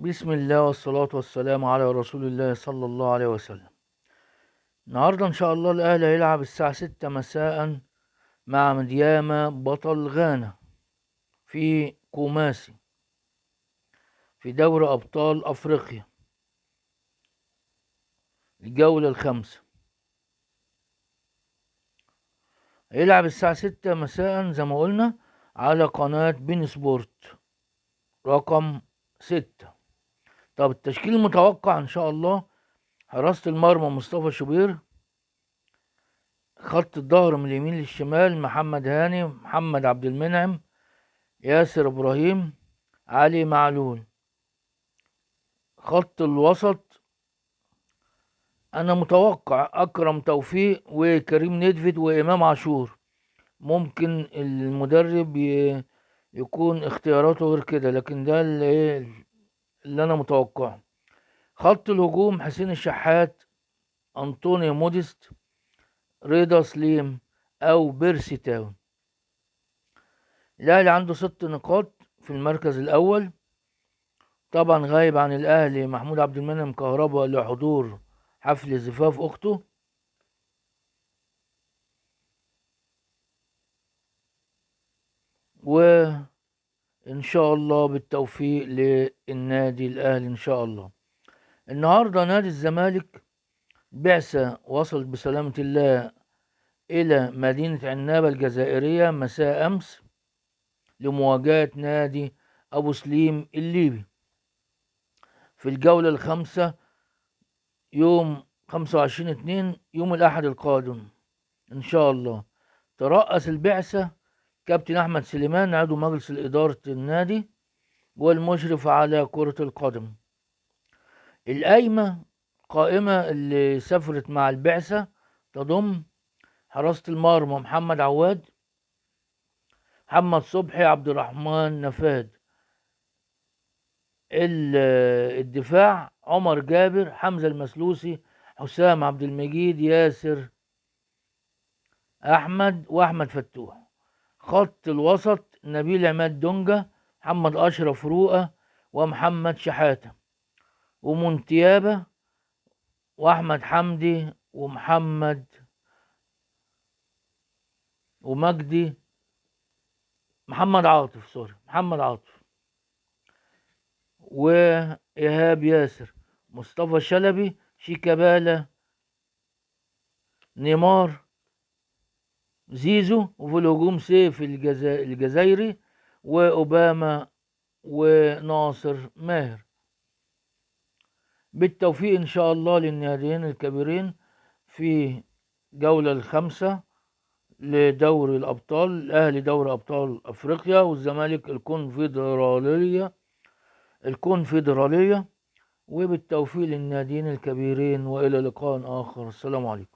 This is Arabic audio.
بسم الله والصلاة والسلام على رسول الله صلى الله عليه وسلم. النهاردة إن شاء الله الأهلي هيلعب الساعة 6 مساء مع مديامة بطل غانا في كوماسي في دوري أبطال أفريقيا الجولة الخامسة. هيلعب الساعة 6 مساء زي ما قلنا على قناة بين سبورت رقم 6. طب التشكيل المتوقع إن شاء الله: حراسة المرمى مصطفى شوبير، خط الظهر من اليمين للشمال محمد هاني، محمد عبد المنعم، ياسر ابراهيم، علي معلول. خط الوسط انا متوقع اكرم توفيق وكريم نيدفيد وامام عاشور. ممكن المدرب يكون اختياراته غير كده، لكن ده اللي انا متوقعه. خط الهجوم: حسين الشحات، انطونيو موديست، رضا سليم او بيرسي تاون. الاهلي عنده 6 نقاط في المركز الاول. طبعا غايب عن الاهلي محمود عبد المنعم كهربا لحضور حفل زفاف اخته. وان شاء الله بالتوفيق للنادي الاهلي ان شاء الله. النهارده نادي الزمالك بعثة وصلت بسلامة الله الى مدينة عنابة الجزائرية مساء امس لمواجهة نادي ابو سليم الليبي في الجولة الخامسة يوم 25/2 يوم الاحد القادم ان شاء الله. ترأس البعثة كابتن أحمد سليمان عضو مجلس إدارة النادي والمشرف على كرة القدم. قائمة اللي سافرت مع البعثة تضم: حراسة المرمى محمد عواد، محمد صبحي، عبد الرحمن نفاد. الدفاع: عمر جابر، حمزة المسلوسي، حسام عبد المجيد، ياسر أحمد وأحمد فتوح. خط الوسط: نبيل عماد دونجا، محمد أشرف رؤى، ومحمد شحاتة، ومنتيابة، وأحمد حمدي، ومحمد ومجدي محمد عاطف محمد عاطف، وإيهاب ياسر، مصطفى شلبي، شيكابالا، نيمار، زيزو. وفي الهجوم سيف الجزائري، وأوباما، وناصر ماهر. بالتوفيق إن شاء الله للناديين الكبيرين في جولة الخامسة لدوري الأبطال. الأهلي دوري أبطال أفريقيا، والزمالك الكونفدرالية. وبالتوفيق للناديين الكبيرين، وإلى لقاء آخر. السلام عليكم.